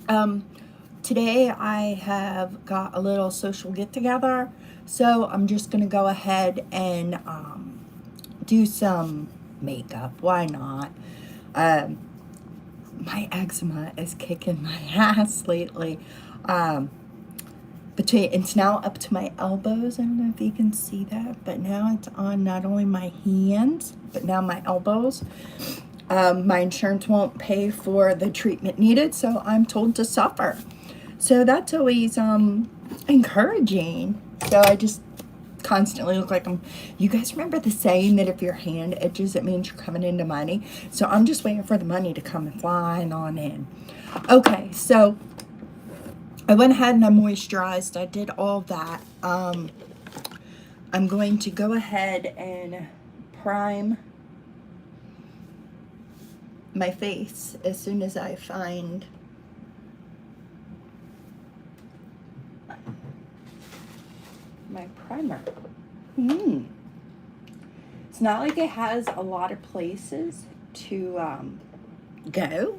Um, Today I have got a little social get together, so I'm just gonna go ahead and do some makeup. Why not? Um, my eczema is kicking my ass lately. Um, it's now up to my elbows. I don't know if you can see that, but now it's on not only my hands, but now my elbows. My insurance won't pay for the treatment needed, so I'm told to suffer. So that's always encouraging. So I just constantly look like I'm. You guys remember the saying that if your hand itches, it means you're coming into money? So I'm just waiting for the money to come and flying on in. Okay, so I went ahead and I moisturized. I did all that. I'm going to go ahead and prime my face as soon as I find my primer. It's not like it has a lot of places to go.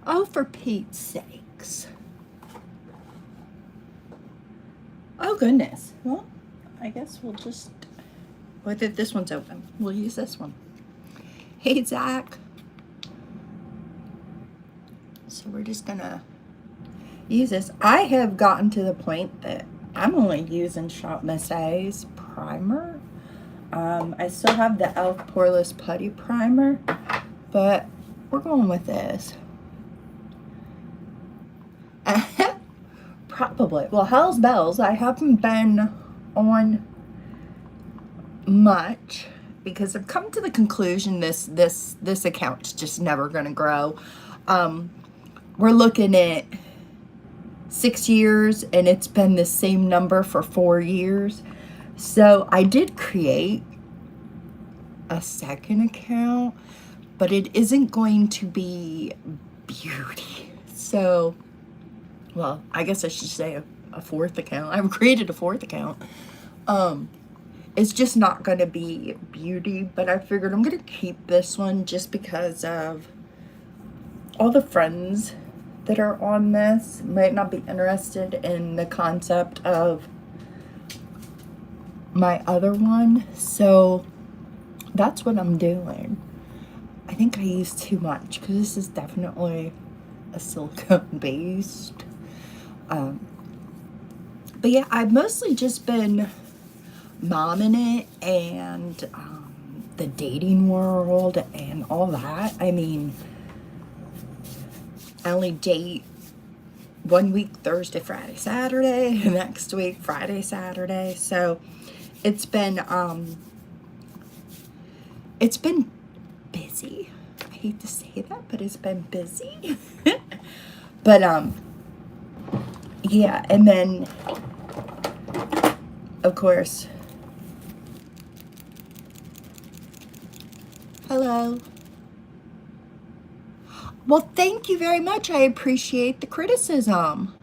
Oh, for Pete's sakes. Oh, goodness. Well, I guess we'll just... What if this one's open? We'll use this one. Hey, Zach. So we're just gonna use this. I have gotten to the point that I'm only using Shop Miss A's primer. I still have the e.l.f. Poreless Putty Primer, but we're going with this. Probably. Well, hell's bells. I haven't been on much because I've come to the conclusion this account's just never gonna grow. We're looking at 6 years and it's been the same number for 4 years. So I did create a second account, but it isn't going to be beauty. So, well, I guess I should say a fourth account. I've created a fourth account. It's just not going to be beauty, but I figured I'm going to keep this one just because of all the friends that are on this might not be interested in the concept of my other one. So that's what I'm doing. I think I used too much because this is definitely a silicone based. But yeah, I've mostly just been momming it and the dating world and all that. I mean, I only date 1 week Thursday, Friday, Saturday, next week Friday, Saturday. So it's been busy. I hate to say that, but it's been busy. But yeah, and then of course, hello. Well, thank you very much. I appreciate the criticism.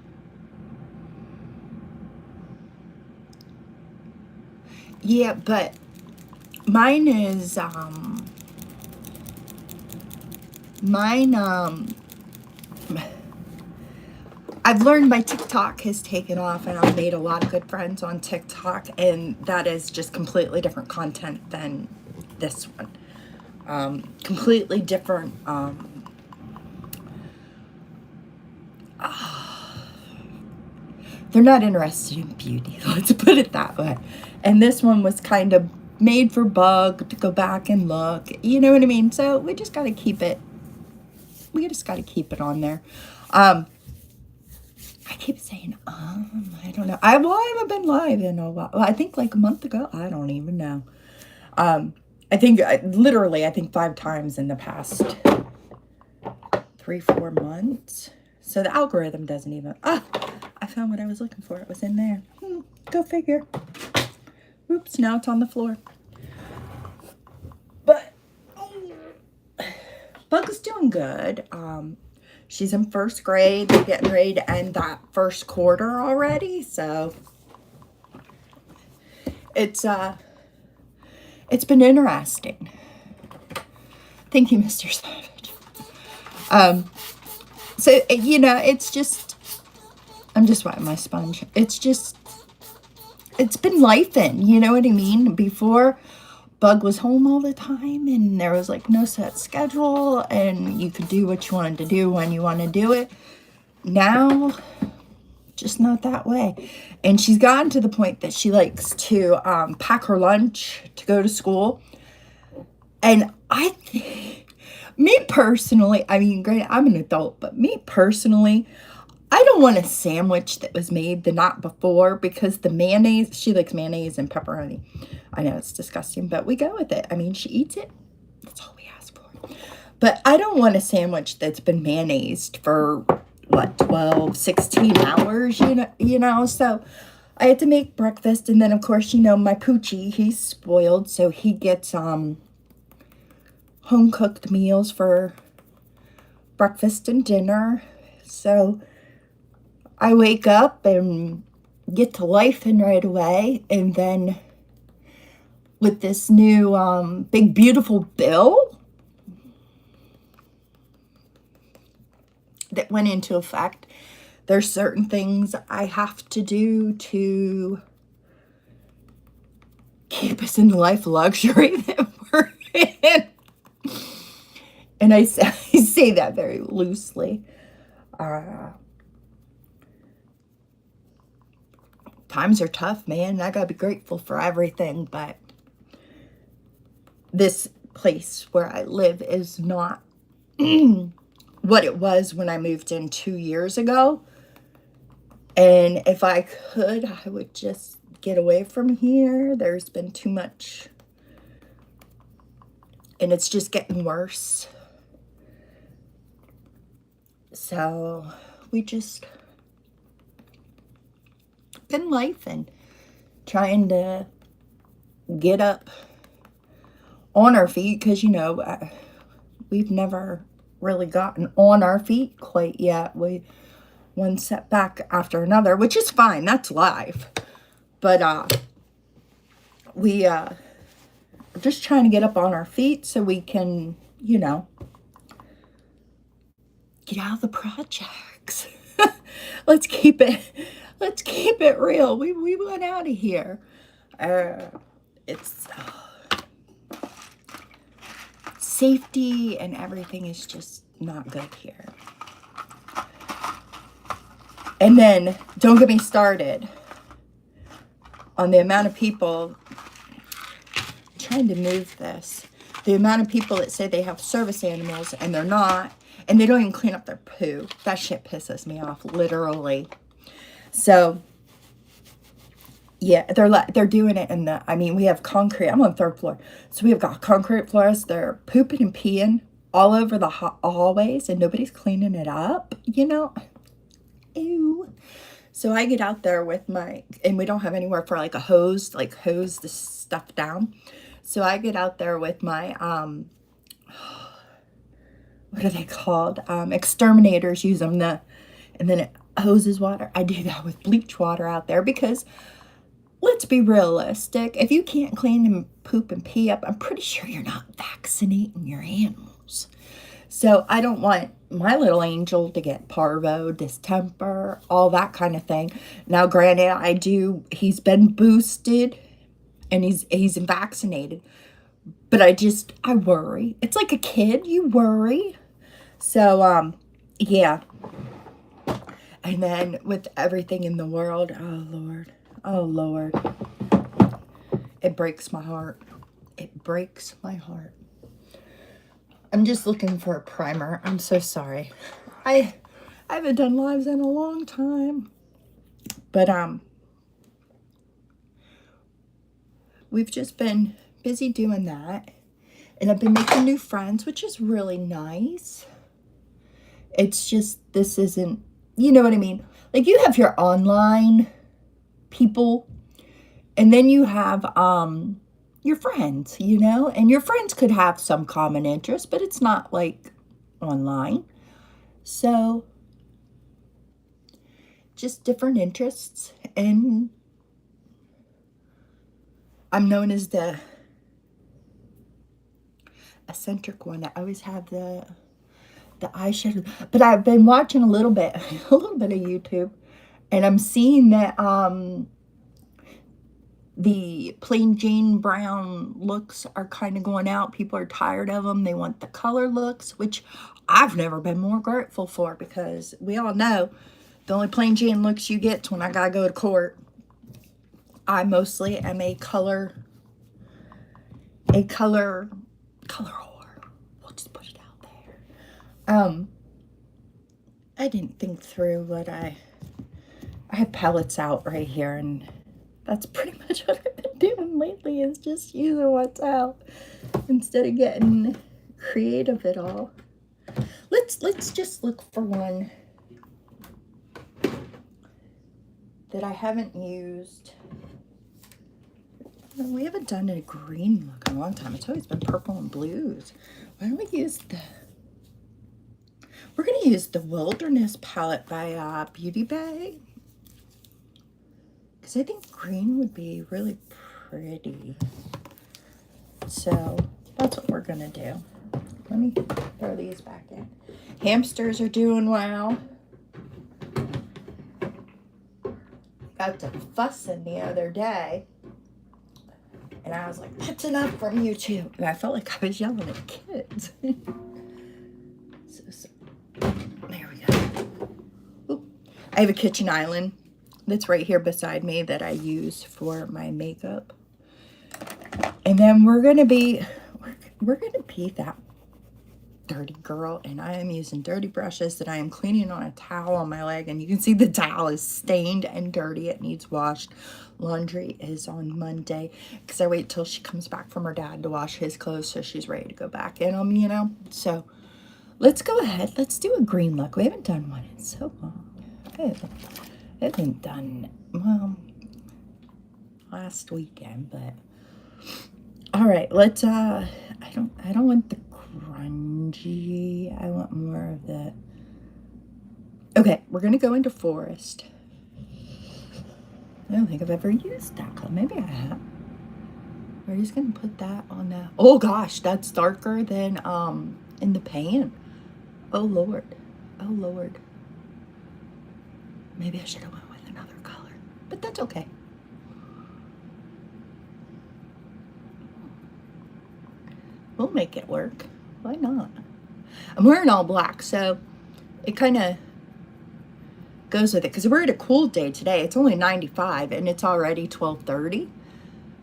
Yeah, but mine is mine I've learned my TikTok has taken off and I've made a lot of good friends on TikTok, and that is just completely different content than this one. Completely different they're not interested in beauty, let's put it that way. And this one was kind of made for Bug to go back and look, you know what I mean? So we just got to keep it, on there. I keep saying, I don't know. I haven't been live in a while. Well, I think like a month ago. I don't even know. I think literally, I think 5 times in the past 3-4 months. So the algorithm doesn't even, I found what I was looking for. It was in there. Go figure. Oops, now it's on the floor. But Bug's doing good. She's in 1st grade. They're getting ready to end that 1st quarter already. So it's been interesting. Thank you, Mr. Savage. So, you know, it's just, I'm just wetting my sponge. It's just, it's been lifing, you know what I mean? Before, Bug was home all the time and there was like no set schedule and you could do what you wanted to do when you want to do it. Now, just not that way. And she's gotten to the point that she likes to pack her lunch to go to school. And me personally, I mean, granted, I'm an adult, but me personally, I don't want a sandwich that was made the night before because the mayonnaise, she likes mayonnaise and pepperoni. I know it's disgusting, but we go with it. I mean, she eats it. That's all we ask for. But I don't want a sandwich that's been mayonnaised for, what, 12, 16 hours, you know? So I had to make breakfast. And then, of course, you know, my Poochie, he's spoiled. So he gets home-cooked meals for breakfast and dinner. So I wake up and get to life in right away. And then with this new big, beautiful bill that went into effect, there's certain things I have to do to keep us in the life of luxury that we're in. And I say that very loosely. Times are tough, man. I gotta be grateful for everything, but this place where I live is not what it was when I moved in 2 years ago. And if I could, I would just get away from here. There's been too much, and it's just getting worse. So we just been life and trying to get up on our feet because, you know, we've never really gotten on our feet quite yet. One setback after another, which is fine. That's life. But we're just trying to get up on our feet so we can, you know, get out of the projects. Let's keep it real. We went out of here. It's safety and everything is just not good here. And then don't get me started on the amount of people trying to move this. The amount of people that say they have service animals and they're not, and they don't even clean up their poo. That shit pisses me off, literally. So yeah, they're doing it in the, I mean, we have concrete. I'm on the 3rd floor. So we have got concrete floors. They're pooping and peeing all over the hallways and nobody's cleaning it up, you know? Ew. So I get out there with and we don't have anywhere for like a hose, like hose this stuff down. So I get out there with my, what are they called? Exterminators use them, and then it hoses water. I do that with bleach water out there because let's be realistic. If you can't clean and poop and pee up, I'm pretty sure you're not vaccinating your animals. So I don't want my little angel to get parvo, distemper, all that kind of thing. Now, granted, he's been boosted and he's vaccinated. But I worry. It's like a kid, you worry. So, yeah. And then with everything in the world, oh Lord, it breaks my heart. It breaks my heart. I'm just looking for a primer. I'm so sorry. I haven't done lives in a long time. But, we've just been busy doing that. And I've been making new friends, which is really nice. It's just, this isn't, you know what I mean? Like, you have your online people, and then you have your friends, you know? And your friends could have some common interest, but it's not like online. So, just different interests. And I'm known as the eccentric one. I always have the the eyeshadow. But I've been watching a little bit of YouTube, and I'm seeing that the plain Jane brown looks are kind of going out. People are tired of them. They want the color looks, which I've never been more grateful for, because we all know the only plain Jane looks you get is when I gotta go to court. I mostly am a color whore. We'll just put it out there. I didn't think through what I have palettes out right here, and that's pretty much what I've been doing lately, is just using what's out instead of getting creative at all. Let's just look for one that I haven't used. We haven't done a green look in a long time. It's always been purple and blues. Why don't we use we're going to use the Wilderness palette by Beauty Bay. Because I think green would be really pretty. So that's what we're going to do. Let me throw these back in. Hamsters are doing well. Got to fussing the other day. And I was like, that's enough from you too. And I felt like I was yelling at kids. So, there we go. Oop. I have a kitchen island that's right here beside me that I use for my makeup. And then we're gonna be that dirty girl, and I am using dirty brushes that I am cleaning on a towel on my leg, and you can see the towel is stained and dirty. It needs washed. Laundry is on Monday, because I wait till she comes back from her dad to wash his clothes so she's ready to go back in them, you know. So let's go ahead, let's do a green look. We haven't done one in so long. I haven't done, well, last weekend, but all right, let's I don't want the grungy. I want more of the, okay, we're gonna go into Forest. I don't think I've ever used that color. Maybe I have. We're just gonna put that on the, oh gosh, that's darker than in the pan. Oh Lord. Oh Lord. Maybe I should have went with another color, but that's okay. We'll make it work. Why not? I'm wearing all black, so it kind of goes with it, because we're at a cool day today. It's only 95 and it's already 12:30.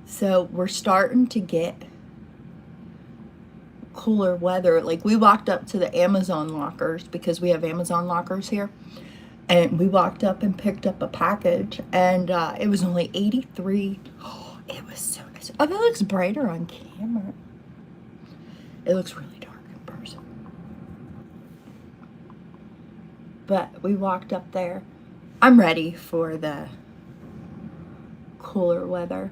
So we're starting to get cooler weather. Like, we walked up to the Amazon lockers, because we have Amazon lockers here. And we walked up and picked up a package, and it was only 83. Oh, it was so nice. Oh, that looks brighter on camera. It looks really dark in person. But we walked up there. I'm ready for the cooler weather.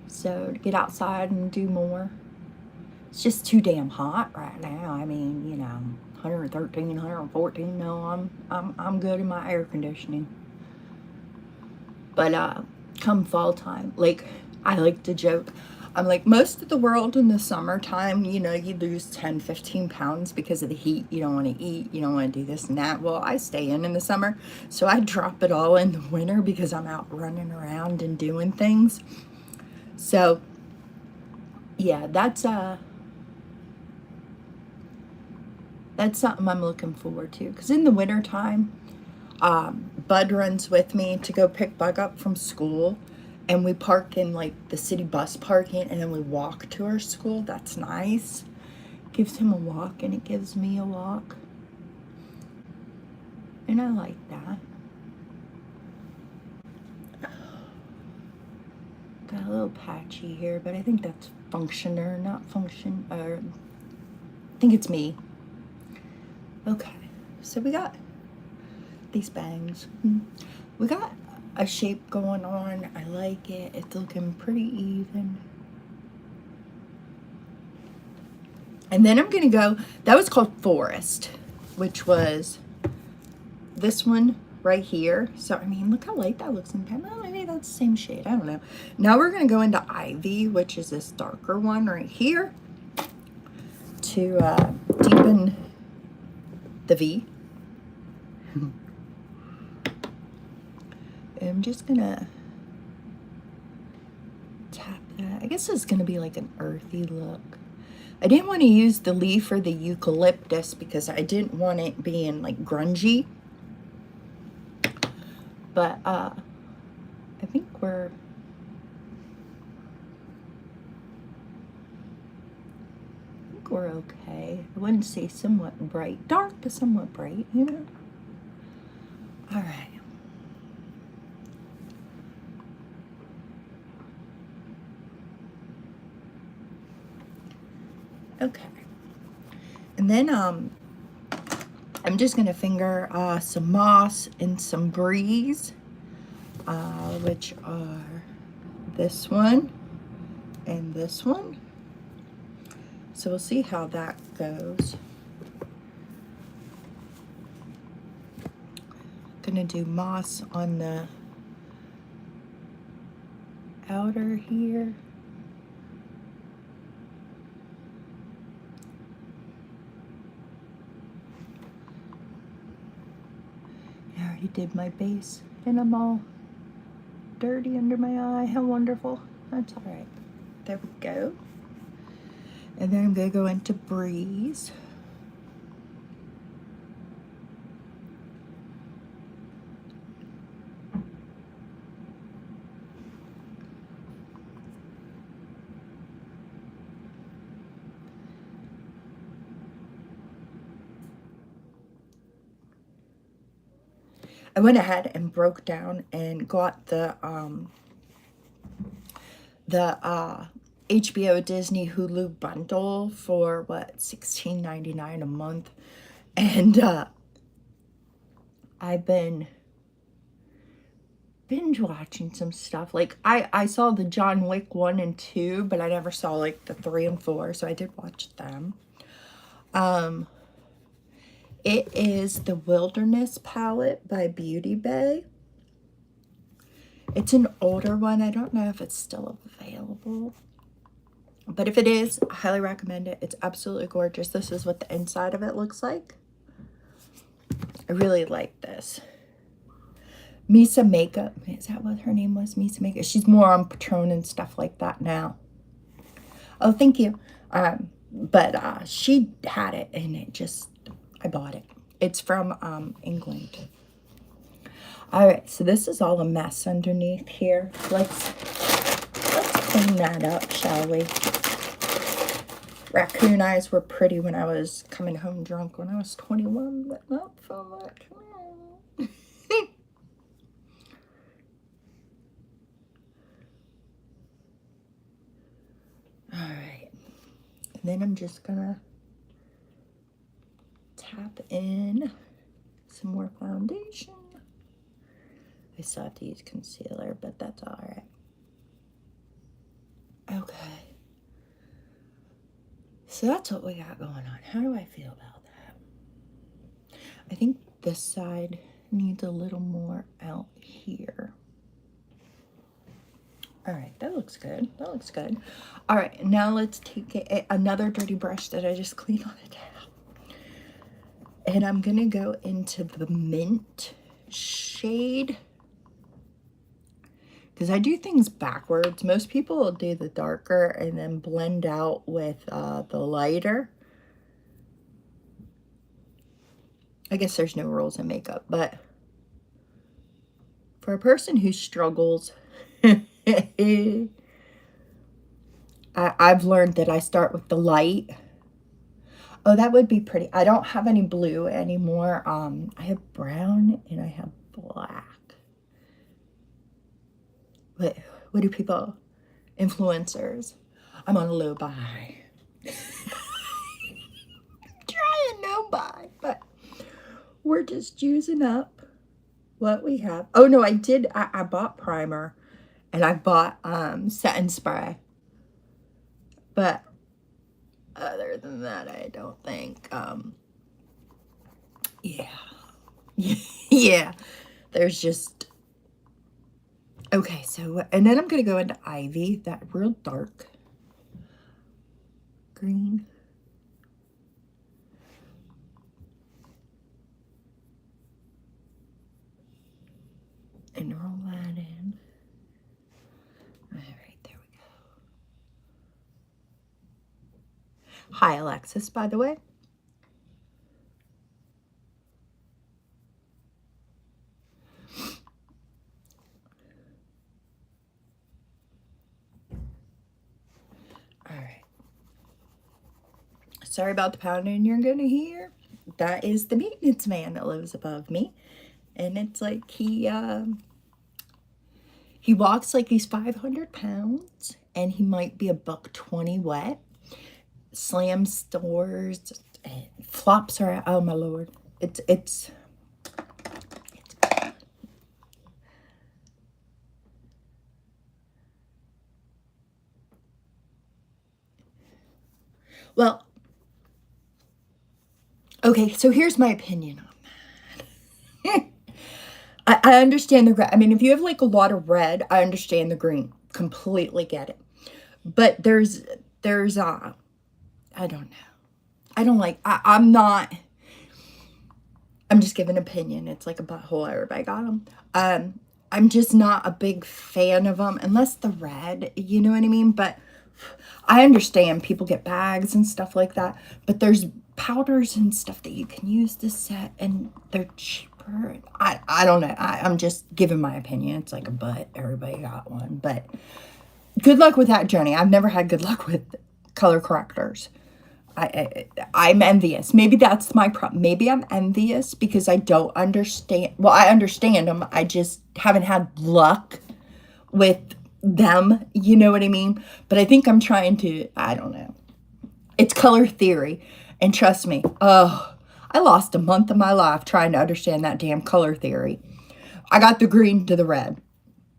So to get outside and do more. It's just too damn hot right now. I mean, you know, 113, 114. No, I'm good in my air conditioning. But come fall time, like, I like to joke, I'm like, most of the world in the summertime, you know, you lose 10, 15 pounds because of the heat. You don't want to eat. You don't want to do this and that. Well, I stay in the summer. So I drop it all in the winter, because I'm out running around and doing things. So, yeah, that's something I'm looking forward to. Because in the wintertime, Bud runs with me to go pick Bug up from school. And we park in, like, the city bus parking, and then we walk to our school. That's nice. Gives him a walk, and it gives me a walk. And I like that. Got a little patchy here, but I think that's functioner, not function. I think it's me. Okay. So we got these bangs. We got a shape going on. I like it. It's looking pretty even. And then I'm gonna go, that was called Forest, which was this one right here. So I mean, look how light that looks in camera. Maybe that's the same shade, I don't know. Now we're gonna go into Ivy, which is this darker one right here, to deepen the V. And I'm just gonna tap that. I guess it's gonna be like an earthy look. I didn't want to use the leaf or the eucalyptus because I didn't want it being like grungy. But I think we're okay. I wouldn't say somewhat bright. Dark, but somewhat bright, you know? All right. Okay. And then I'm just going to finger some moss and some breeze, which are this one and this one. So we'll see how that goes. Gonna do moss on the outer here. I already did my base and I'm all dirty under my eye. How wonderful. That's all right. There we go. And then I'm gonna go into breeze. I went ahead and broke down and got the HBO Disney Hulu bundle for what, $16.99 a month. And I've been binge watching some stuff. Like I saw the John Wick 1 and 2, but I never saw like the 3 and 4, so I did watch them. It is the Wilderness palette by Beauty Bay. It's an older one. I don't know if it's still available, but if it is, I highly recommend it. It's absolutely gorgeous. This is what the inside of it looks like. I really like this. Misa Makeup. Is that what her name was? Misa Makeup. She's more on Patron and stuff like that now. Oh, thank you. But she had it and it just, I bought it. It's from England. All right, so this is all a mess underneath here. Let's clean that up, shall we? Raccoon eyes were pretty when I was coming home drunk when I was 21, but not so much now. All right, and then I'm just gonna tap in some more foundation. I still have to use concealer, but that's all right. Okay. So that's what we got going on. How do I feel about that? I think this side needs a little more out here. All right, that looks good. That looks good. All right, now let's take another dirty brush that I just cleaned on it down. And I'm gonna go into the mint shade, because I do things backwards. Most people will do the darker and then blend out with the lighter. I guess there's no rules in makeup, but for a person who struggles, I've learned that I start with the light. Oh, that would be pretty. I don't have any blue anymore. I have brown and I have black. What do people, influencers? I'm on a low buy. Trying no buy, but we're just using up what we have. Oh no, I bought primer and I bought setting spray. But other than that, I don't think, yeah. Yeah, there's just, okay, so, and then I'm going to go into Ivy, that real dark green. And roll that in. All right, there we go. Hi, Alexis, by the way. All right. Sorry about the pounding you're gonna hear. That is the maintenance man that lives above me. And it's like he walks like he's 500 pounds and he might be a $120 wet. Slams doors, flops around. Oh my Lord. It's well, okay, so here's my opinion on that. I understand the red. I mean, if you have like a lot of red, I understand the green. Completely get it. But there's I don't know. I don't like, I'm not, I'm just giving an opinion. It's like a butthole. Everybody got them. I'm just not a big fan of them unless the red, you know what I mean? But I understand people get bags and stuff like that, but there's powders and stuff that you can use to set and they're cheaper. I don't know. I'm just giving my opinion. It's like a butt. Everybody got one, but good luck with that journey. I've never had good luck with color correctors. I'm envious. Maybe that's my problem. Maybe I'm envious because I don't understand. Well, I understand them. I just haven't had luck with them. You know what I mean? But I think I'm trying to, I don't know. It's color theory. And trust me, oh, I lost a month of my life trying to understand that damn color theory. I got the green to the red.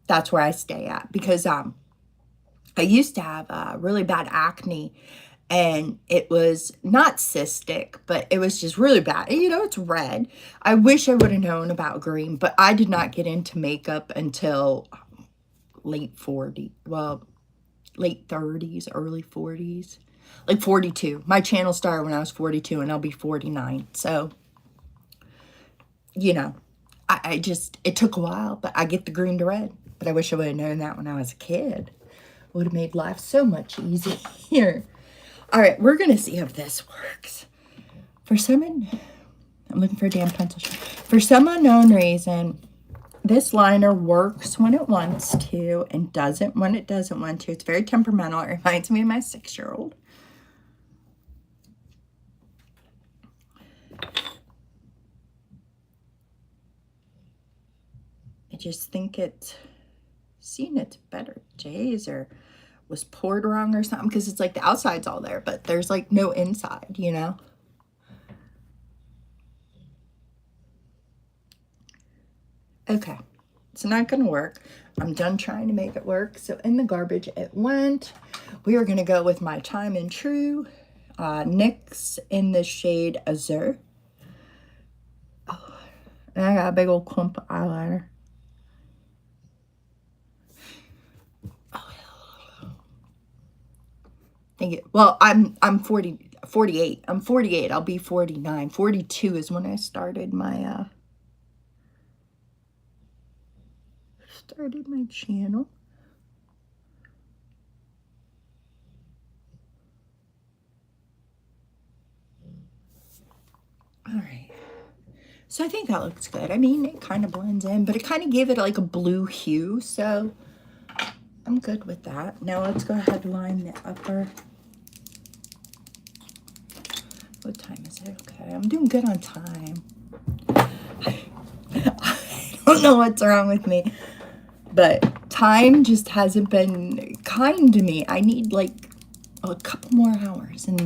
That's where I stay at because I used to have really bad acne. And it was not cystic, but it was just really bad. You know, it's red. I wish I would have known about green, but I did not get into makeup until late 40s. Well, late 30s, early 40s. Like 42. My channel started when I was 42 and I'll be 49. So, you know, I just, it took a while, but I get the green to red. But I wish I would have known that when I was a kid. It would have made life so much easier. All right, we're going to see if this works. For some, I'm looking for a damn pencil. For some unknown reason, this liner works when it wants to and doesn't when it doesn't want to. It's very temperamental. It reminds me of my 6-year-old. I just think it's better days or was poured wrong or something because it's like the outside's all there, but there's like no inside, you know? Okay, it's not gonna work. I'm done trying to make it work. So in the garbage it went. We are gonna go with my Time and True NYX in the shade Azure. Oh, and I got a big old clump of eyeliner. Thank you. Well, I'm 48. I'm 48. I'll be 49. 42 is when I started my channel. All right. So I think that looks good. I mean, it kind of blends in, but it kind of gave it like a blue hue, so I'm good with that. Now let's go ahead and line the upper. What time is it? Okay, I'm doing good on time. I don't know what's wrong with me, but time just hasn't been kind to me. I need like a couple more hours in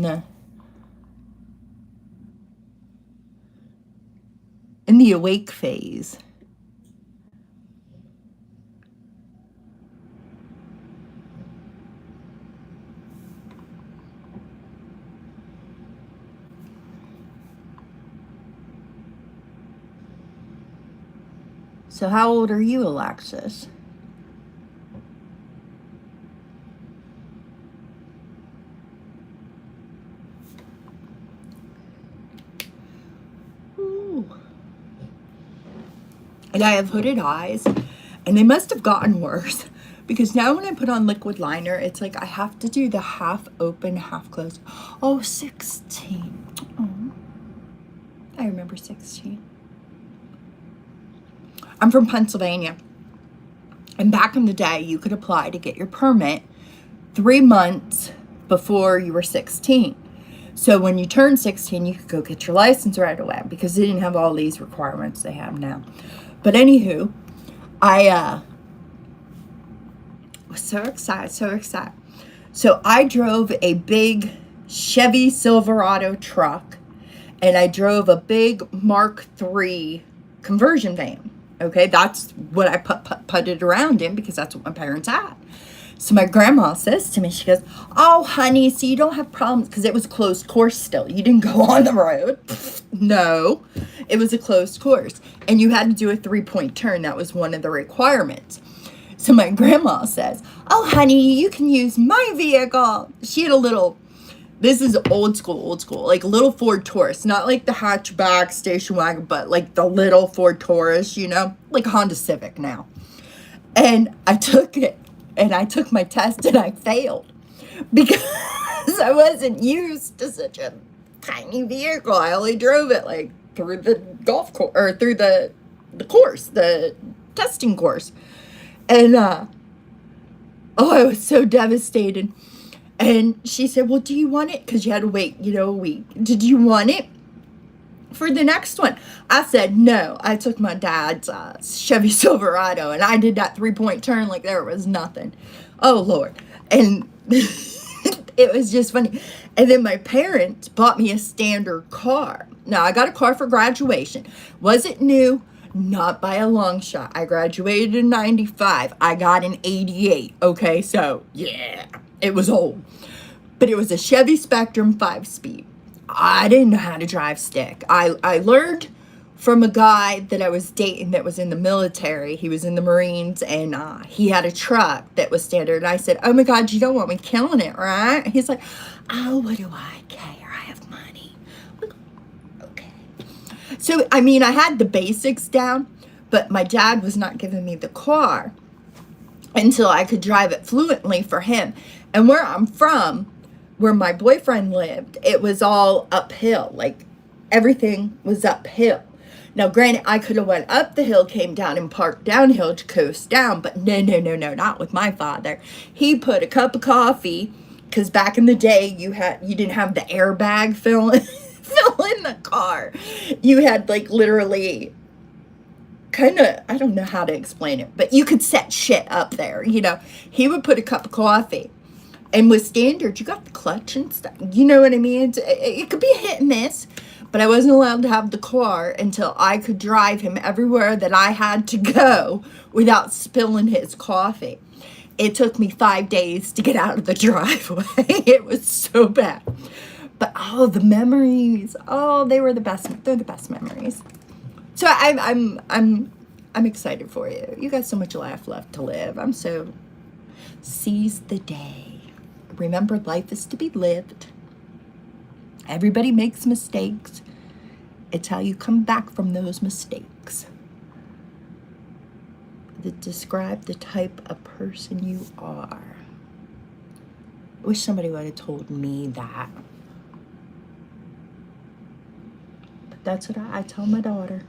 the awake phase. So how old are you, Alexis? Ooh. And I have hooded eyes. And they must have gotten worse because now when I put on liquid liner, it's like I have to do the half open, half closed. Oh, 16. Oh, I remember 16. I'm from Pennsylvania. And back in the day, you could apply to get your permit 3 months before you were 16. So when you turned 16, you could go get your license right away because they didn't have all these requirements they have now. But anywho, I was so excited. So I drove a big Chevy Silverado truck, and I drove a big Mark III conversion van. Okay, that's what I putted around in because that's what my parents had. So my grandma says to me, she goes, "Oh, honey, so you don't have problems," because it was a closed course still. You didn't go on the road. No, it was a closed course. And you had to do a 3-point turn. That was one of the requirements. So my grandma says, "Oh, honey, you can use my vehicle." She had a little, this is old school, like a little Ford Taurus. Not like the hatchback station wagon, but like the little Ford Taurus, you know, like a Honda Civic now. And I took it. And I took my test and I failed because I wasn't used to such a tiny vehicle. I only drove it like through the golf course or through the course, the testing course. And, I was so devastated. And she said, "Well, do you want it?" Because you had to wait, a week. "Did you want it for the next one?" I said no. I took my dad's Chevy Silverado and I did that 3-point turn like there was nothing. Oh Lord. And it was just funny. And then my parents bought me a standard car. Now I got a car for graduation. Was it new? Not by a long shot. I graduated in 95. I got an 88. Okay, so yeah, it was old. But it was a Chevy Spectrum 5-speed. I didn't know how to drive stick. I learned from a guy that I was dating that was in the military. He was in the Marines, and he had a truck that was standard. And I said, "Oh my God, you don't want me killing it, right?" He's like, "Oh, what do I care? I have money." Like, okay. So, I mean, I had the basics down, but my dad was not giving me the car until I could drive it fluently for him. And where I'm from, where my boyfriend lived, it was all uphill. Like, everything was uphill. Now, granted, I could have went up the hill, came down, and parked downhill to coast down, but no, not with my father. He put a cup of coffee, because back in the day, you didn't have the airbag fill in the car. You had, like, literally kind of, I don't know how to explain it, but you could set shit up there, He would put a cup of coffee. And with standard, you got the clutch and stuff. You know what I mean? It could be a hit and miss, but I wasn't allowed to have the car until I could drive him everywhere that I had to go without spilling his coffee. It took me 5 days to get out of the driveway. It was so bad. But the memories, they were the best. They're the best memories. So I'm excited for you. You got so much life left to live. Seize the day. Remember, life is to be lived. Everybody makes mistakes. It's how you come back from those mistakes that describe the type of person you are. I wish somebody would have told me that. But that's what I tell my daughter.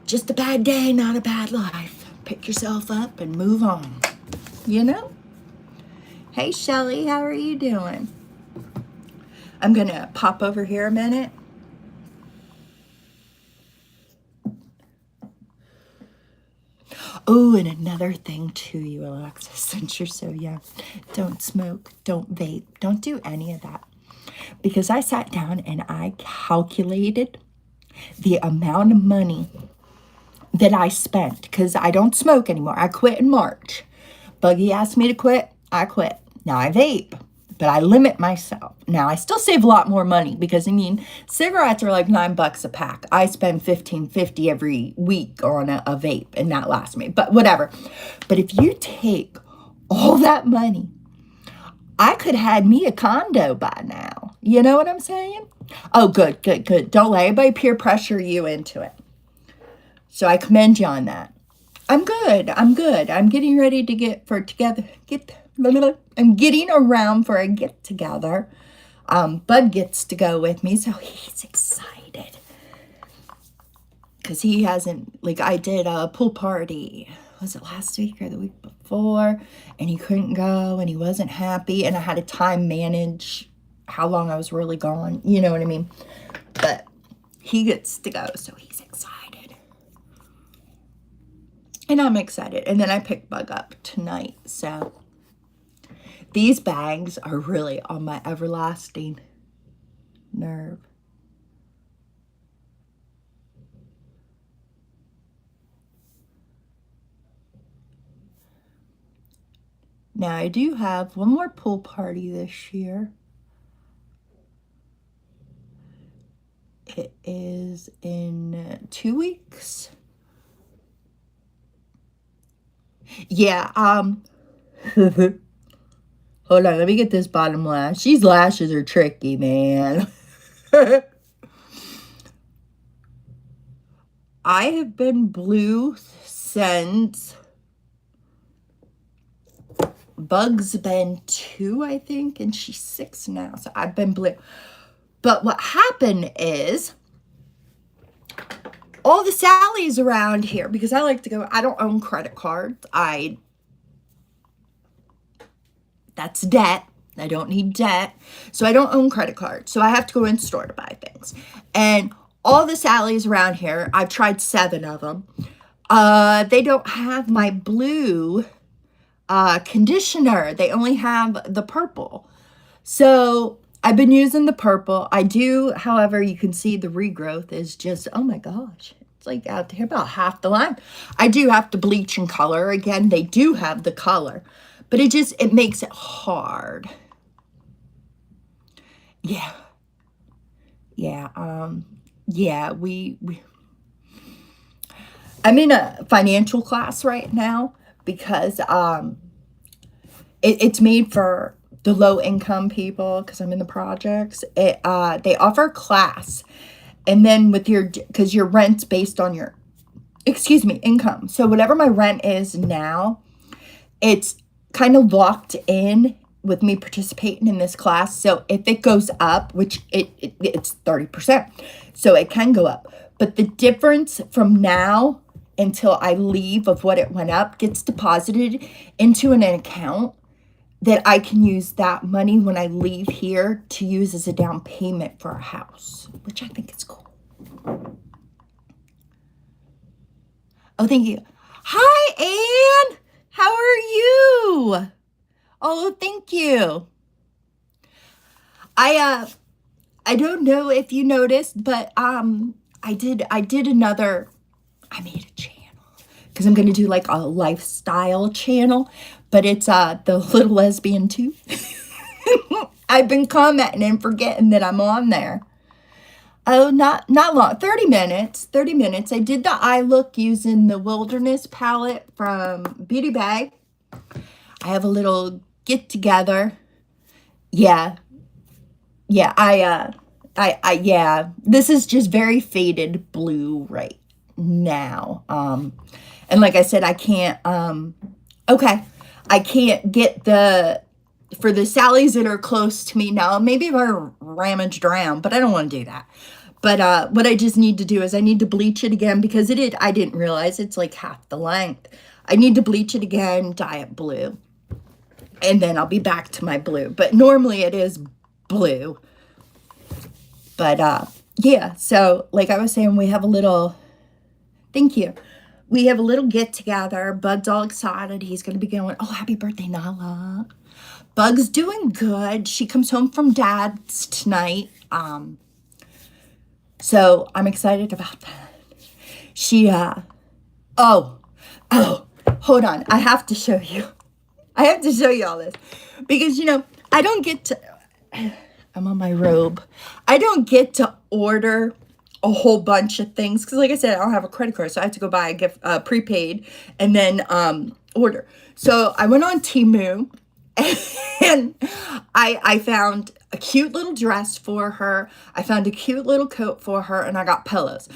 Just a bad day, not a bad life. Pick yourself up and move on. Hey, Shelly, how are you doing? I'm going to pop over here a minute. Oh, and another thing to you, Alexis, since you're so young. Don't smoke, don't vape, don't do any of that. Because I sat down and I calculated the amount of money that I spent. Because I don't smoke anymore. I quit in March. Buggy asked me to quit. I quit. Now I vape, but I limit myself. Now I still save a lot more money because cigarettes are like $9 a pack. I spend $15.50 every week on a vape, and that lasts me. But whatever. But if you take all that money, I could have had me a condo by now. You know what I'm saying? Oh, good. Don't let anybody peer pressure you into it. So I commend you on that. I'm good. I'm good. I'm getting ready to I'm getting around for a get together. Bud gets to go with me, so he's excited. Because he hasn't, like, I did a pool party. Was it last week or the week before? And he couldn't go and he wasn't happy. And I had to time manage how long I was really gone. You know what I mean? But he gets to go, so he's excited. And I'm excited. And then I picked Bug up tonight. So these bags are really on my everlasting nerve. Now, I do have one more pool party this year. It is in 2 weeks. Yeah, hold on, let me get this bottom lash. These lashes are tricky, man. I have been blue since Bug's been 2, I think, and she's 6 now. So I've been blue. But what happened is all the Sallys around here, because I like to go, I don't own credit cards. That's debt. I don't need debt. So I don't own credit cards. So I have to go in store to buy things. And all the Sallys around here, I've tried 7 of them. They don't have my blue conditioner. They only have the purple. So I've been using the purple. I do, however, you can see the regrowth is just, oh my gosh. It's like out here about half the line. I do have to bleach and color. Again, they do have the color. But it makes it hard. Yeah. Yeah, I'm in a financial class right now because it's made for the low income people because I'm in the projects. They offer a class, and then because your rent's based on your income. So whatever my rent is now, it's kind of locked in with me participating in this class. So if it goes up, which it's 30%, so it can go up. But the difference from now until I leave of what it went up gets deposited into an account that I can use that money when I leave here to use as a down payment for a house, which I think is cool. Oh, thank you. Hi, Anne. How are you? Oh, thank you. I don't know if you noticed, but I made a channel because I'm gonna do like a lifestyle channel, but it's the Little Lesbian too. I've been commenting and forgetting that I'm on there. Oh, not long. 30 minutes. 30 minutes. I did the eye look using the Wilderness palette from Beauty Bag. I have a little get together. Yeah. Yeah, yeah. This is just very faded blue right now. And like I said, I can't get for the Sallys that are close to me now. Maybe if I ramaged around, but I don't want to do that. But what I just need to do is I need to bleach it again because I didn't realize it's like half the length. I need to bleach it again, dye it blue. And then I'll be back to my blue. But normally it is blue. But yeah, so like I was saying, we have a little, thank you. We have a little get together. Bud's all excited. He's going to be going, oh, happy birthday, Nala. Bug's doing good. She comes home from Dad's tonight. So I'm excited about that. She, hold on. I have to show you. I have to show you all this because, I don't get to, I'm on my robe. I don't get to order a whole bunch of things because like I said, I don't have a credit card. So I have to go buy a gift, prepaid and then, order. So I went on Temu and I found a cute little dress for her. I found a cute little coat for her and I got pillows.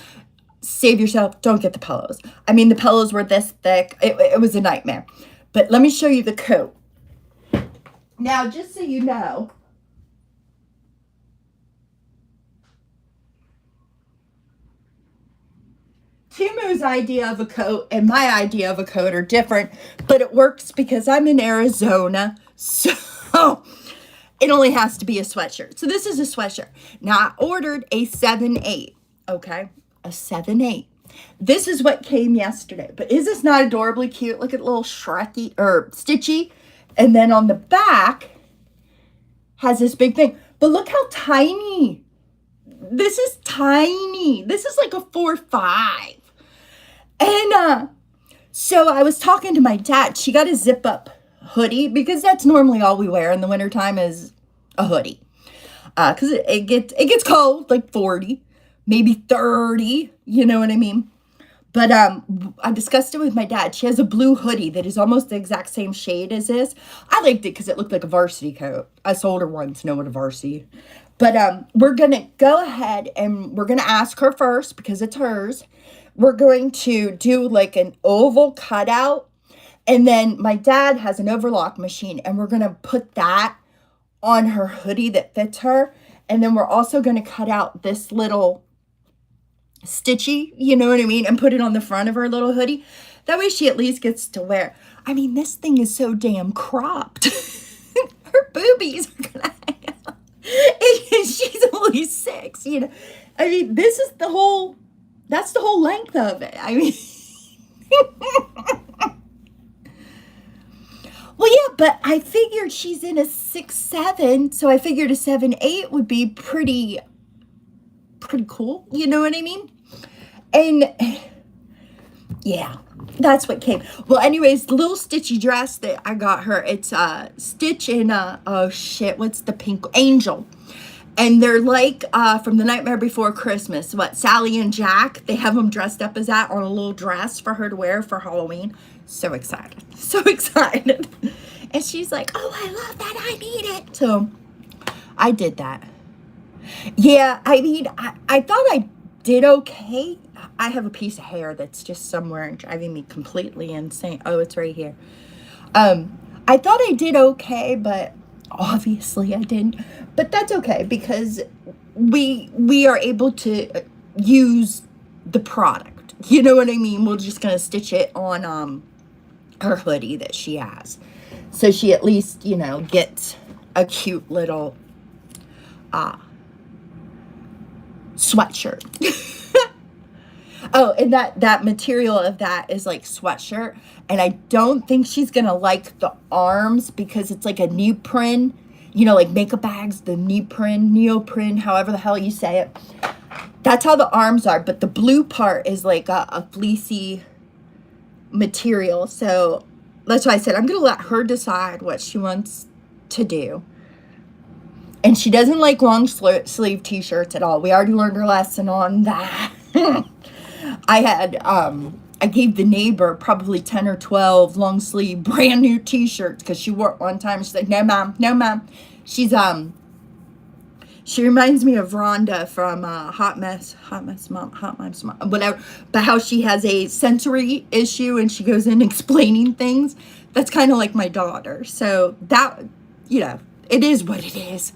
save yourself. Don't get the pillows. I mean, the pillows were this thick. It was a nightmare. But let me show you the coat. Now, just so you know, Timu's idea of a coat and my idea of a coat are different, but it works because I'm in Arizona, so it only has to be a sweatshirt. So this is a sweatshirt. Now, I ordered a 7/8, okay? A 7/8. This is what came yesterday, but is this not adorably cute? Look at the little Shrekky, or Stitchy, and then on the back has this big thing. But look how tiny. This is tiny. This is like a 4-5. And so I was talking to my dad. She got a zip up hoodie because that's normally all we wear in the wintertime is a hoodie. Because it gets cold, like 40, maybe 30, you know what I mean? But I discussed it with my dad. She has a blue hoodie that is almost the exact same shade as this. I liked it because it looked like a varsity coat. Us older ones know what a varsity. But we're going to go ahead and we're going to ask her first because it's hers. We're going to do like an oval cutout. And then my dad has an overlock machine. And we're going to put that on her hoodie that fits her. And then we're also going to cut out this little Stitchy, you know what I mean? And put it on the front of her little hoodie. That way she at least gets to wear. I mean, this thing is so damn cropped. Her boobies are going to hang out. And she's only 6, you know. I mean, this is the whole, that's the whole length of it. I mean. Well, yeah, but I figured she's in a 6'7", so I figured a 7'8" would be pretty cool. You know what I mean? And yeah, that's what came. Well, anyways, the little Stitchy dress that I got her, it's Stitch and oh shit, what's the pink? Angel. And they're like from The Nightmare Before Christmas. What, Sally and Jack? They have them dressed up as that on a little dress for her to wear for Halloween. So excited. So excited. And she's like, oh, I love that. I need it. So I did that. Yeah, I mean, I thought I did okay. I have a piece of hair that's just somewhere and driving me completely insane. Oh, it's right here. I thought I did okay, but obviously I didn't. But that's okay because we are able to use the product. You know what I mean? We're just going to stitch it on her hoodie that she has. So she at least, you know, gets a cute little sweatshirt. Oh, and that material of that is like sweatshirt. And I don't think she's going to like the arms because it's like a neoprene, you know, like makeup bags, the neoprene, however the hell you say it. That's how the arms are. But the blue part is like a fleecy material. So that's why I said I'm going to let her decide what she wants to do. And she doesn't like long sleeve t-shirts at all. We already learned her lesson on that. I gave the neighbor probably 10 or 12 long sleeve brand new t-shirts because she wore it one time. She's like, no, ma'am, no, ma'am. She's, she reminds me of Rhonda from Hot Mess Mom, whatever. But how she has a sensory issue and she goes in explaining things. That's kind of like my daughter. So that, you know, it is what it is.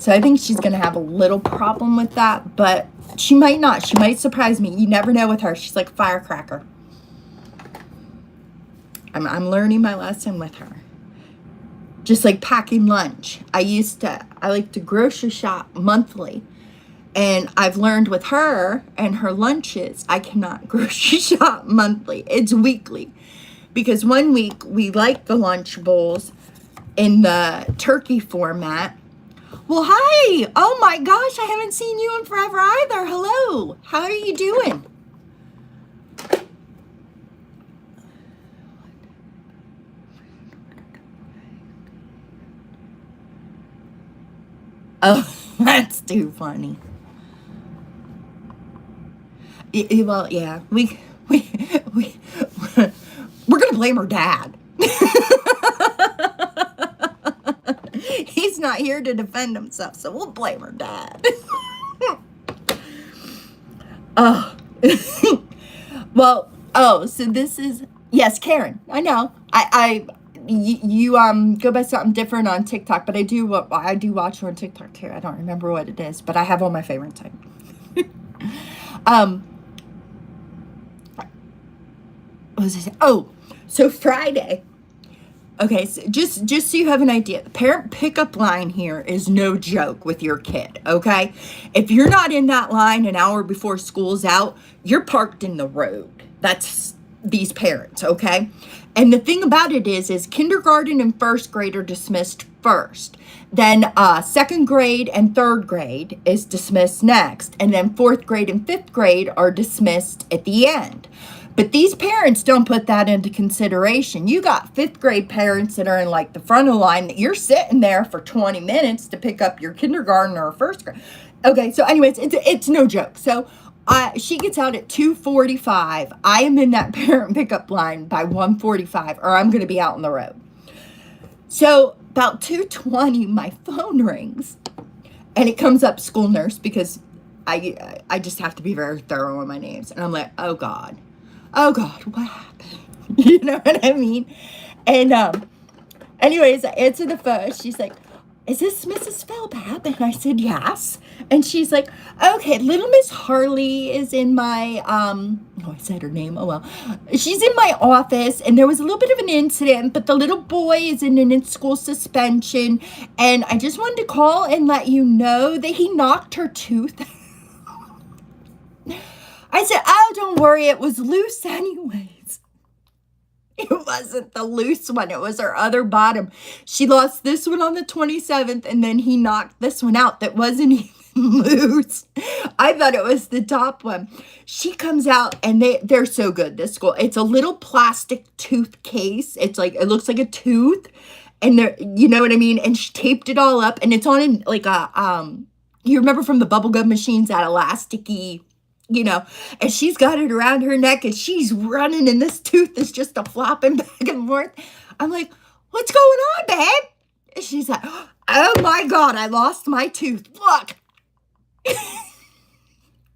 So I think she's going to have a little problem with that, but she might not. She might surprise me. You never know with her. She's like a firecracker. I'm learning my lesson with her. Just like packing lunch. I like to grocery shop monthly. And I've learned with her and her lunches, I cannot grocery shop monthly. It's weekly. Because one week we like the lunch bowls in the turkey format. Well, hi. Oh my gosh, I haven't seen you in forever either. Hello. How are you doing? Oh, that's too funny. Well, yeah, we're gonna blame her dad. He's not here to defend himself, so we'll blame her dad. Oh, Well, oh, so this is, yes, Karen. I know. You go by something different on TikTok, but I do watch you on TikTok too. I don't remember what it is, but I have all my favorites. um, what was I saying? Oh, so Friday. Okay, so just so you have an idea, the parent pickup line here is no joke with your kid, okay? If you're not in that line an hour before school's out, you're parked in the road. That's these parents, okay? And the thing about it is kindergarten and first grade are dismissed first. Then second grade and third grade is dismissed next. And then fourth grade and fifth grade are dismissed at the end. But these parents don't put that into consideration. You got fifth grade parents that are in like the front of the line that you're sitting there for 20 minutes to pick up your kindergarten or first grade. Okay, so anyways, it's no joke. So she gets out at 2:45. I am in that parent pickup line by 1:45, or I'm going to be out on the road. So about 2:20, my phone rings, and it comes up school nurse, because I just have to be very thorough on my names. And I'm like, oh God, what happened? You know what I mean? And anyways, I answer the phone. She's like, is this Mrs. Philbab? And I said, yes. And she's like, okay, little Miss Harley is in my, I said her name, oh well. She's in my office, and there was a little bit of an incident, but the little boy is in an in-school suspension, and I just wanted to call and let you know that he knocked her tooth. I said, oh, don't worry, it was loose anyways. It wasn't the loose one. It was her other bottom. She lost this one on the 27th, and then he knocked this one out that wasn't even loose. I thought it was the top one. She comes out, and they're so good, this school. It's a little plastic tooth case. It's like, it looks like a tooth, and there, you know what I mean? And she taped it all up, and it's on like a, you remember from the bubblegum machines, that elasticy, you know, and she's got it around her neck, and she's running, and this tooth is just a flopping back and forth. I'm like, what's going on, babe? And she's like, oh my God, I lost my tooth. Look.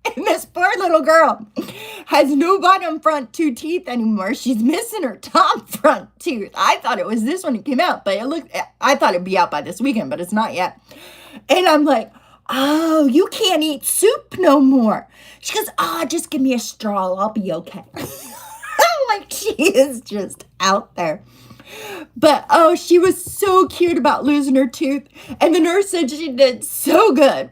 And this poor little girl has no bottom front two teeth anymore. She's missing her top front tooth. I thought it was this one that came out, but I thought it'd be out by this weekend, but it's not yet. And I'm like, oh, you can't eat soup no more. She goes, oh, just give me a straw. I'll be okay. I'm like, she is just out there. But, oh, she was so cute about losing her tooth. And the nurse said she did so good.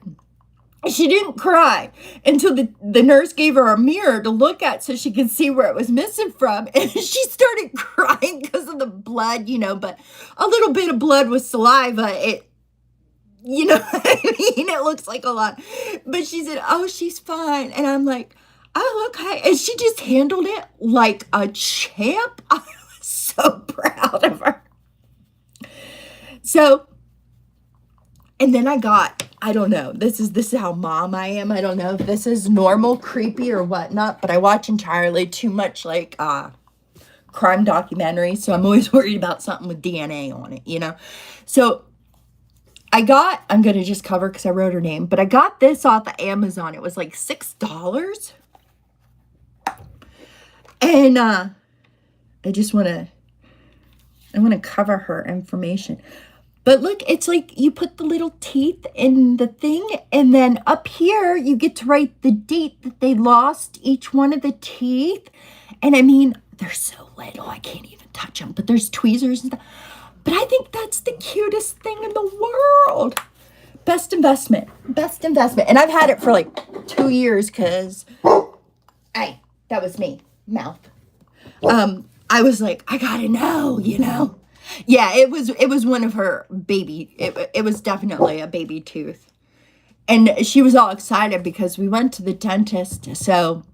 She didn't cry until the nurse gave her a mirror to look at so she could see where it was missing from. And she started crying because of the blood, you know, but a little bit of blood with saliva, you know what I mean? It looks like a lot. But she said, oh, she's fine. And I'm like, oh, okay. And she just handled it like a champ. I was so proud of her. So, and then I don't know, this is how mom I am. I don't know if this is normal, creepy, or whatnot, but I watch entirely too much like crime documentaries. So I'm always worried about something with DNA on it, you know? So I'm going to just cover because I wrote her name, but I got this off of Amazon. It was like $6. And I want to cover her information. But look, it's like you put the little teeth in the thing, and then up here you get to write the date that they lost each one of the teeth. And I mean, they're so little, I can't even touch them, but there's tweezers and stuff. But I think that's the cutest thing in the world. Best investment. And I've had it for like 2 years because, hey, that was me, mouth. I was like, I gotta know, you know. Yeah, it was one of her baby. It was definitely a baby tooth. And she was all excited because we went to the dentist. So,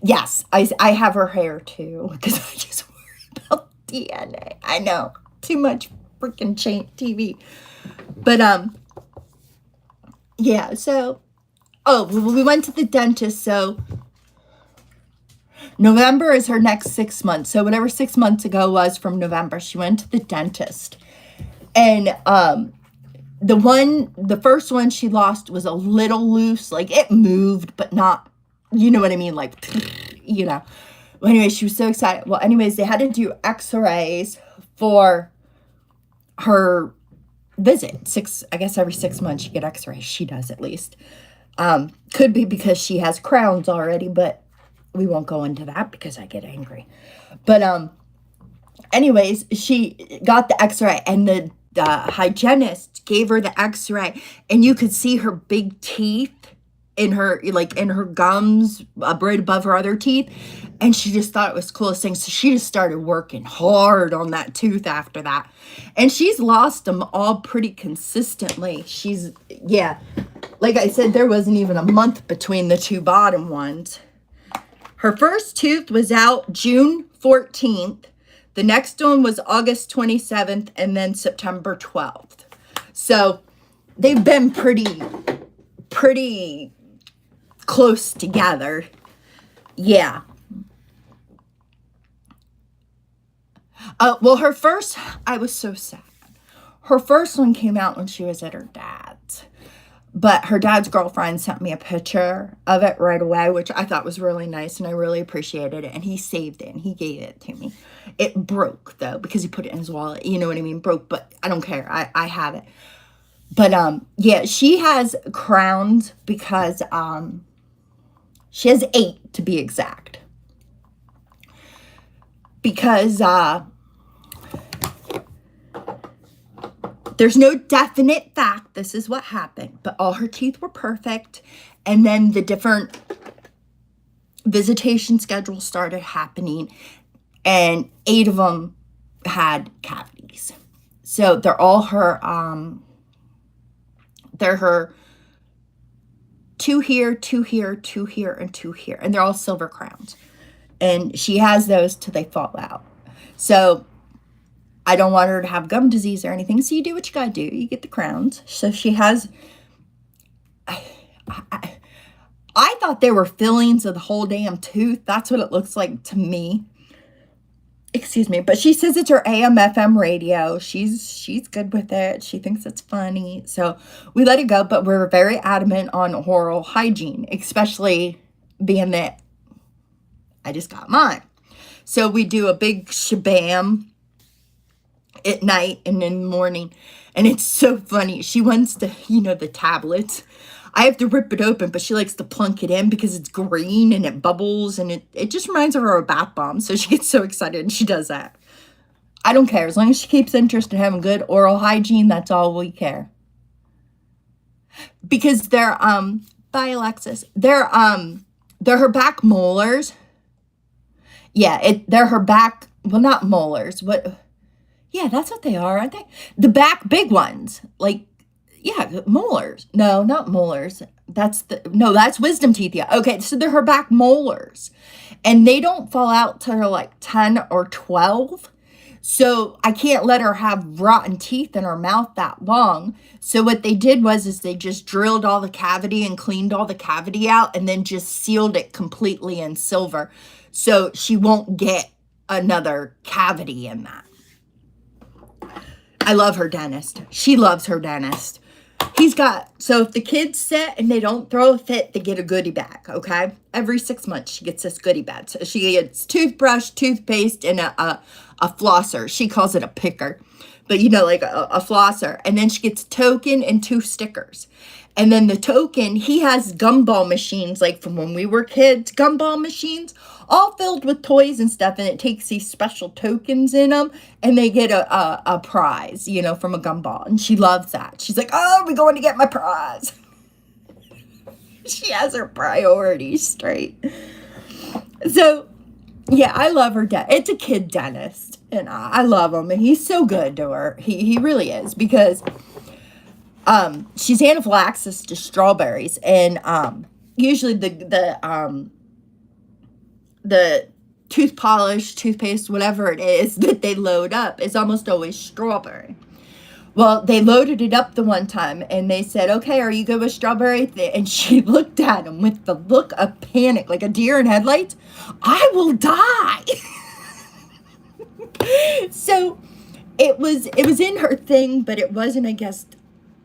yes, I have her hair too because I just worry about DNA. I know, too much freaking TV. But yeah. So, we went to the dentist. So November is her next 6 months. So whatever 6 months ago was from November, she went to the dentist. And the first one she lost was a little loose. Like it moved, but not you know what I mean? Like, you know. Well, anyway, she was so excited. Well, anyways, they had to do x-rays for her visit. I guess every 6 months you get x-rays. She does, at least. Could be because she has crowns already, but we won't go into that because I get angry. But anyways, she got the x-ray, and the hygienist gave her the x-ray, and you could see her big teeth in her, like, in her gums, right above her other teeth. And she just thought it was the coolest thing. So she just started working hard on that tooth after that. And she's lost them all pretty consistently. Yeah, like I said, there wasn't even a month between the two bottom ones. Her first tooth was out June 14th. The next one was August 27th, and then September 12th. So they've been pretty close together. Yeah. Well, I was so sad. Her first one came out when she was at her dad's. But her dad's girlfriend sent me a picture of it right away, which I thought was really nice, and I really appreciated it. And he saved it, and he gave it to me. It broke, though, because he put it in his wallet. You know what I mean? Broke, but I don't care. I have it. But, yeah, she has crowns because she has 8, to be exact. Because there's no definite fact this is what happened, but all her teeth were perfect. And then the different visitation schedules started happening, and 8 of them had cavities. So they're all her, they're her 2 here, 2 here, 2 here, and 2 here. And they're all silver crowns. And she has those till they fall out. So I don't want her to have gum disease or anything. So you do what you gotta do. You get the crowns. So she has, I thought they were fillings of the whole damn tooth. That's what it looks like to me. Excuse me. But she says it's her AM FM radio. She's good with it. She thinks it's funny. So we let it go. But we're very adamant on oral hygiene, especially being that I just got mine. So we do a big shabam at night and in the morning. And it's so funny. She wants to, the tablets. I have to rip it open, but she likes to plunk it in because it's green and it bubbles, and it just reminds her of a bath bomb. So she gets so excited and she does that. I don't care. As long as she keeps interest in having good oral hygiene, that's all we care. Because they're, bye Alexis, they're her back molars. Yeah, they're her back, well, not molars. Yeah, that's what they are, aren't they? The back big ones. Like, yeah, molars. No, not molars. That's wisdom teeth. Yeah. Okay, so they're her back molars. And they don't fall out till they're like 10 or 12. So I can't let her have rotten teeth in her mouth that long. So what they did is they just drilled all the cavity and cleaned all the cavity out, and then just sealed it completely in silver. So she won't get another cavity in that. I love her dentist. She loves her dentist. So if the kids sit and they don't throw a fit, they get a goodie bag, okay? Every 6 months she gets this goodie bag. So she gets toothbrush, toothpaste, and a flosser. She calls it a picker. But like a flosser. And then she gets a token and 2 stickers. And then the token, he has gumball machines, like from when we were kids, gumball machines, all filled with toys and stuff. And it takes these special tokens in them, and they get a prize, from a gumball. And she loves that. She's like, oh, we're going to get my prize. She has her priorities straight. So, yeah, I love her. It's a kid dentist, and I love him. And he's so good to her. He really is, because she's anaphylaxis to strawberries, and usually the tooth polish, toothpaste, whatever it is that they load up is almost always strawberry. Well, they loaded it up the one time, and they said, okay, are you good with strawberry? And she looked at him with the look of panic, like a deer in headlights. I will die. So it was in her thing, but it wasn't, I guess,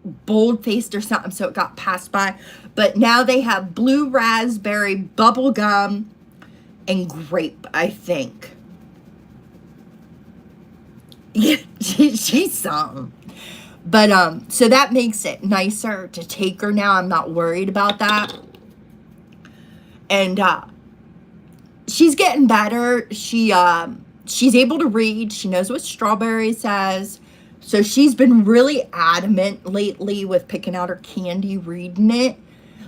bold-faced or something, so it got passed by. But now they have blue raspberry, bubble gum, and grape, I think. Yeah, she's something. But, so that makes it nicer to take her now. I'm not worried about that. And, she's getting better. She's able to read. She knows what strawberry says. So she's been really adamant lately with picking out her candy, reading it.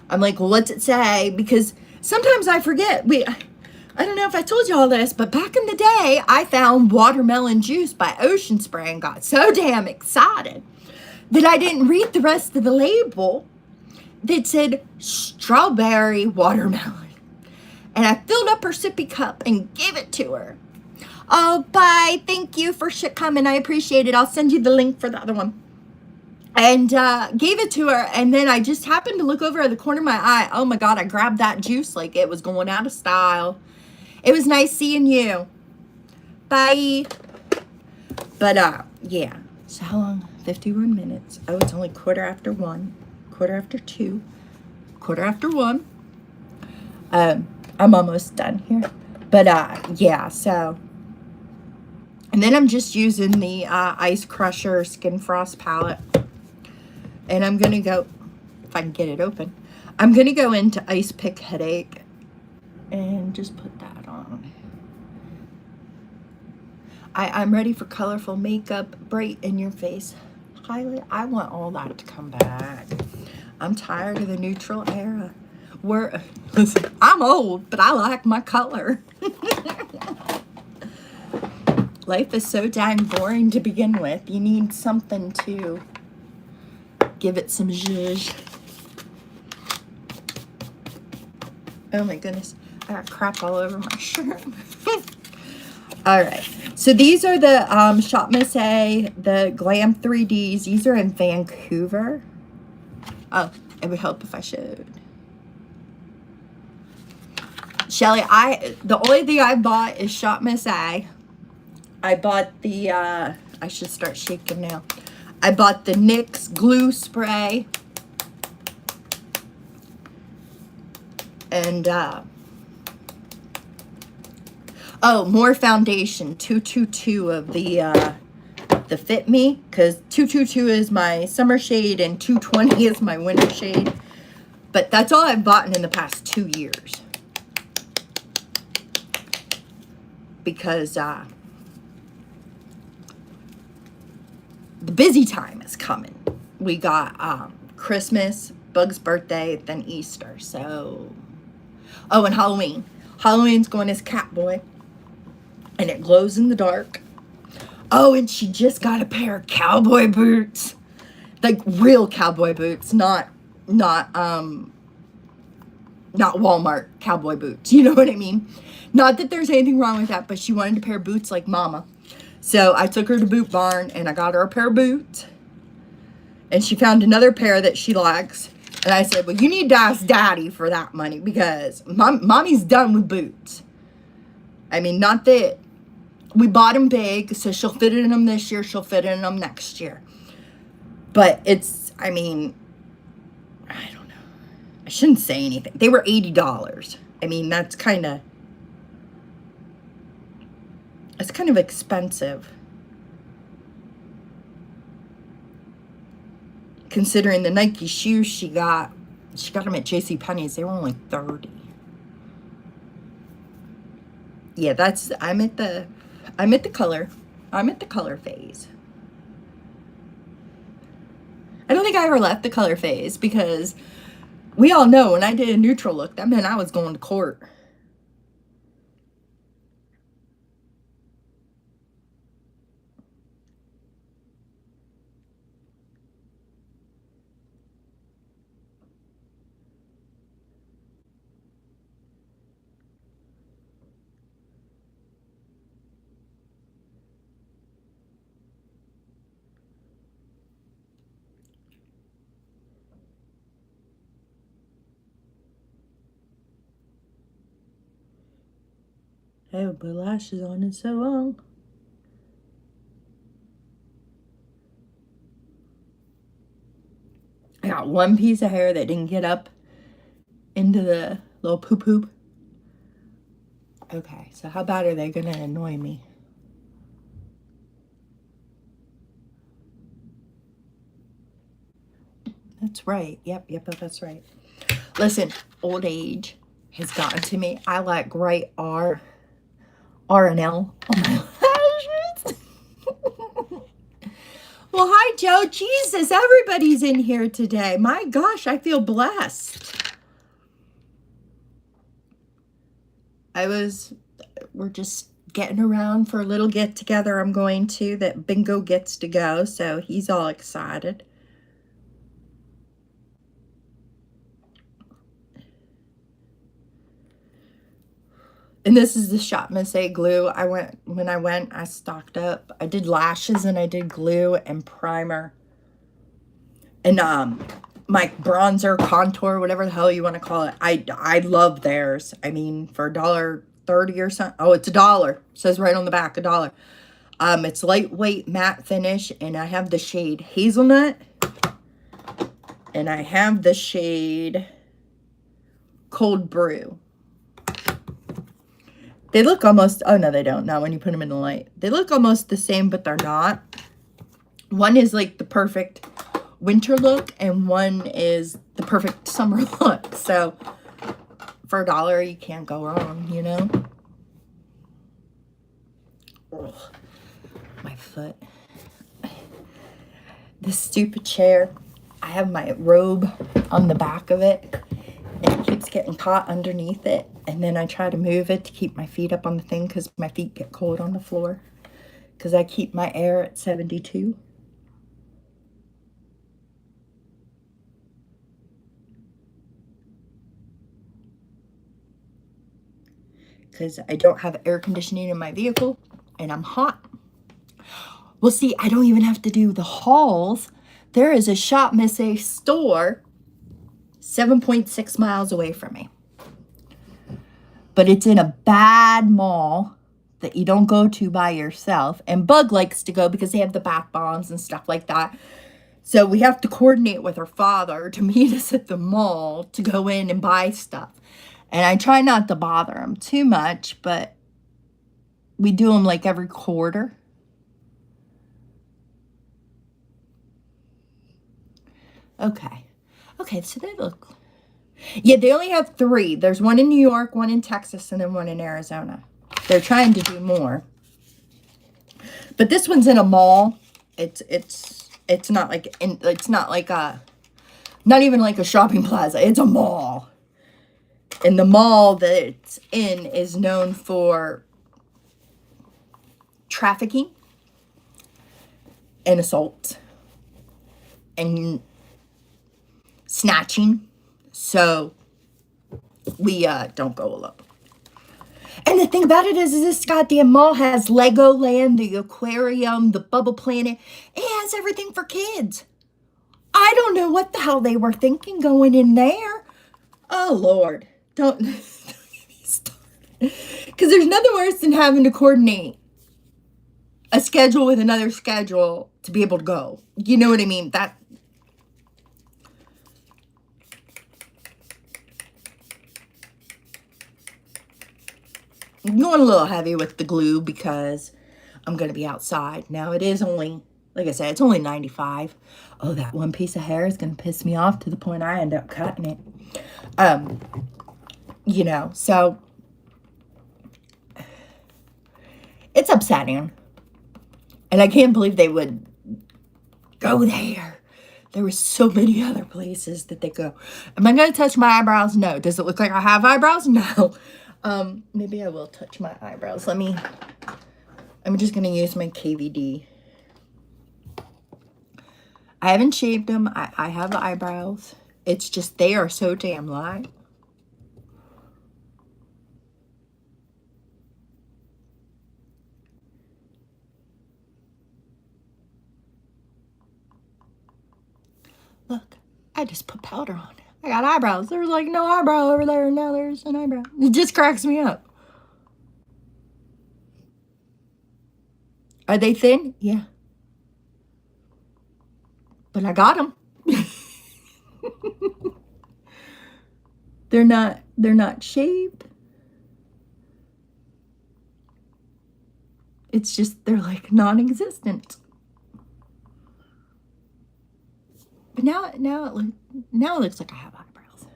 I'm like, well, what's it say? Because sometimes I forget. I don't know if I told you all this, but back in the day, I found watermelon juice by Ocean Spray and got so damn excited that I didn't read the rest of the label that said strawberry watermelon. And I filled up her sippy cup and gave it to her. Oh, bye. Thank you for coming. I appreciate it. I'll send you the link for the other one. And gave it to her. And then I just happened to look over at the corner of my eye. Oh, my God. I grabbed that juice like it was going out of style. It was nice seeing you. Bye. But, yeah. So how long? 51 minutes. Oh, it's only 1:15, 1:45, 1:45. I'm almost done here. But, yeah, so. And then I'm just using the Ice Crusher Skin Frost palette. And I'm going to go, if I can get it open, I'm going to go into Ice Pick Headache and just put that on. I'm ready for colorful makeup, bright in your face highlight. I want all that to come back. I'm tired of the neutral era. Listen, I'm old, but I like my color. Life is so dang boring to begin with. You need something to give it some zhuzh. Oh my goodness. I got crap all over my shirt. Alright. So these are the Shop Miss A, the Glam 3Ds. These are in Vancouver. Oh, it would help if I showed. Shelly, the only thing I bought is Shop Miss A. I bought the, I should start shaking now. I bought the NYX glue spray. And, oh, more foundation. 222 of the Fit Me. Because 222 is my summer shade and 220 is my winter shade. But that's all I've bought in the past 2 years. Because, the busy time is coming. We got Christmas, Bug's birthday, then Easter. So, oh, and Halloween. Halloween's going as Catboy, and it glows in the dark. Oh, and she just got a pair of cowboy boots, like real cowboy boots, not Walmart cowboy boots. You know what I mean? Not that there's anything wrong with that, but she wanted a pair of boots like Mama. So I took her to Boot Barn and I got her a pair of boots. And she found another pair that she likes. And I said, well, you need to ask Daddy for that money because Mommy's done with boots. I mean, not that we bought them big, so she'll fit in them this year. She'll fit in them next year. But it's, I mean, I don't know. I shouldn't say anything. They were $80. I mean, that's kind of, it's kind of expensive. Considering the Nike shoes she got them at JCPenney's. They were only $30. Yeah, I'm at the color phase. I don't think I ever left the color phase because we all know when I did a neutral look, that meant I was going to court. I haven't put lashes on in so long. got one piece of hair that didn't get up into the little poop. Okay, so how bad are they going to annoy me? That's right. Yep, that's right. Listen, old age has gotten to me. I like write R and L on my lashes. Well, hi, Joe. Jesus, everybody's in here today. My gosh, I feel blessed. We're just getting around for a little get together I'm going to that Bingo gets to go, so he's all excited. And this is the Shop Miss A glue. When I went, I stocked up. I did lashes and I did glue and primer. And my bronzer, contour, whatever the hell you want to call it. I love theirs. I mean, for $1.30 or something. Oh, it's $1. It says right on the back, $1. It's lightweight matte finish, and I have the shade Hazelnut. And I have the shade Cold Brew. They look almost, oh no, they don't. Not when you put them in the light. They look almost the same, but they're not. One is like the perfect winter look, and one is the perfect summer look. So for $1, you can't go wrong, you know? Ugh, my foot. This stupid chair. I have my robe on the back of it, and it keeps getting caught underneath it. And then I try to move it to keep my feet up on the thing because my feet get cold on the floor. Because I keep my air at 72. Because I don't have air conditioning in my vehicle and I'm hot. Well, see, I don't even have to do the hauls. There is a Shop Miss A store 7.6 miles away from me. But it's in a bad mall that you don't go to by yourself. And Bug likes to go because they have the bath bombs and stuff like that. So we have to coordinate with her father to meet us at the mall to go in and buy stuff. And I try not to bother him too much, but we do them like every quarter. Okay. Okay, so they look... Yeah, they only have 3. There's one in New York, one in Texas, and then one in Arizona. They're trying to do more. But this one's in a mall. It's not like not even like a shopping plaza. It's a mall. And the mall that it's in is known for trafficking and assault and snatching. So we don't go alone. And the thing about it is this goddamn mall has Legoland, the aquarium, the Bubble Planet. It has everything for kids. I don't know what the hell they were thinking going in there. Oh, Lord. Don't get me started. Because there's nothing worse than having to coordinate a schedule with another schedule to be able to go. You know what I mean? I'm going a little heavy with the glue because I'm going to be outside. Now, it is only, like I said, it's only 95. Oh, that one piece of hair is going to piss me off to the point I end up cutting it. You know, so it's upsetting. And I can't believe they would go there. There were so many other places that they go. Am I going to touch my eyebrows? No. Does it look like I have eyebrows? No. Maybe I will touch my eyebrows. I'm just going to use my KVD. I haven't shaved them. I have eyebrows. It's just they are so damn light. Look, I just put powder on it. I got eyebrows. There's like no eyebrow over there. Now there's an eyebrow. It just cracks me up. Are they thin? Yeah. But I got them. They're not shaved. It's just, they're like non-existent. But now it looks like I have eyebrows.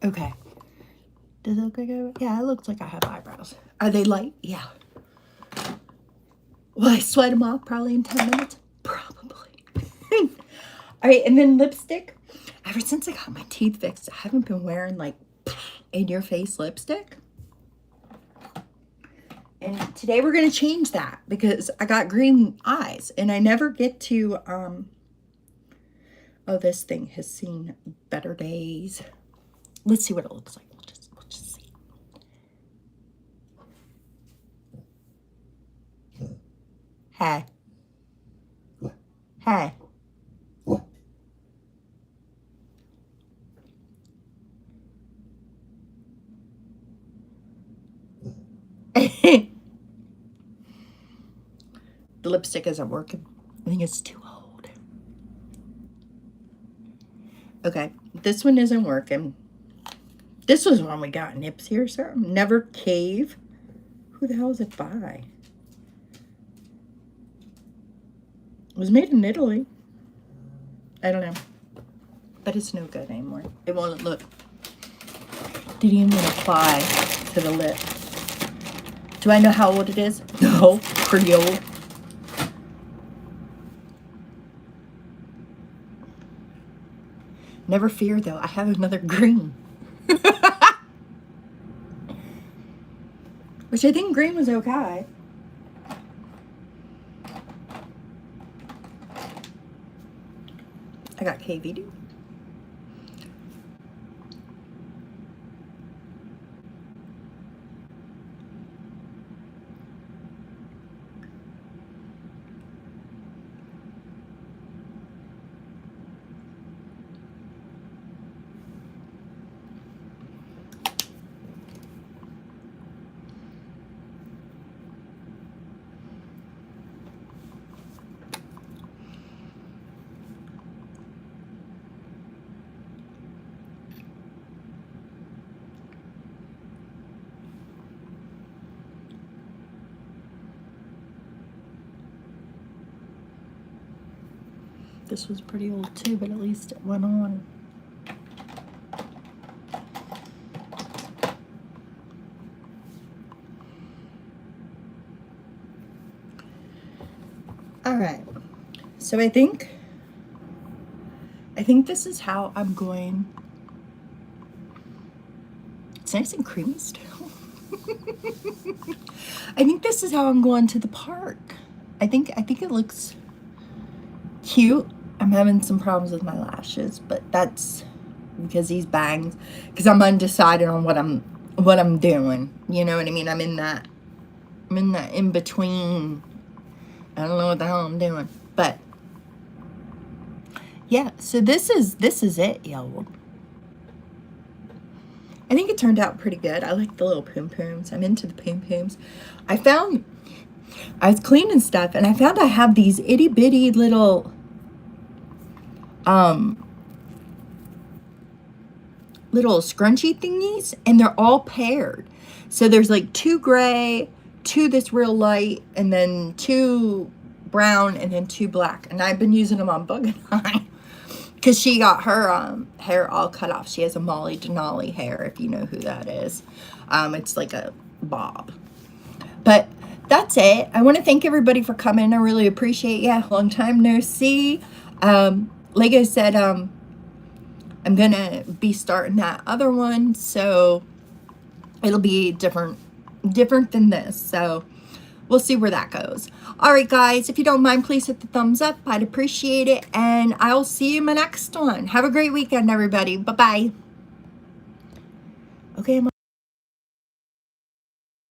Okay. Does it look like yeah, it looks like I have eyebrows. Are they light? Yeah. Will I sweat them off probably in 10 minutes? Probably. All right, and then lipstick. Ever since I got my teeth fixed, I haven't been wearing like in-your-face lipstick. And today we're going to change that because I got green eyes and I never get to, oh, this thing has seen better days. Let's see what it looks like. We'll just see. Hey. Hey. The lipstick isn't working. I think it's too old. Okay, this one isn't working. This was one we got in Nipsey or something. Never Cave. Who the hell is it by? It was made in Italy. I don't know. But it's no good anymore. It won't look. Didn't even apply to the lip. Do I know how old it is? No, pretty old. Never fear though, I have another green. Which I think green was okay. I got KVD. This was pretty old too, but at least it went on. All right, so I think this is how I'm going. It's nice and creamy still. I think this is how I'm going to the park. I think it looks cute. I'm having some problems with my lashes, but that's because these bangs, because I'm undecided on what I'm doing. You know what I mean? I'm in that in between. I don't know what the hell I'm doing, but yeah. So this is it, y'all. I think it turned out pretty good. I like the little poom pooms. I'm into the poom pooms. I was cleaning stuff and I found I have these itty bitty little little scrunchy thingies, and they're all paired. So there's like 2 gray, 2 this real light, and then 2 brown, and then 2 black. And I've been using them on Bug and I because she got her hair all cut off. She has a Molly Denali hair, if you know who that is. It's like a bob. But that's it. I want to thank everybody for coming. I really appreciate you. Long time no see. Like I said, I'm gonna be starting that other one, so it'll be different than this. So we'll see where that goes. All right, guys, if you don't mind, please hit the thumbs up. I'd appreciate it, and I'll see you in my next one. Have a great weekend, everybody. Bye-bye. Okay,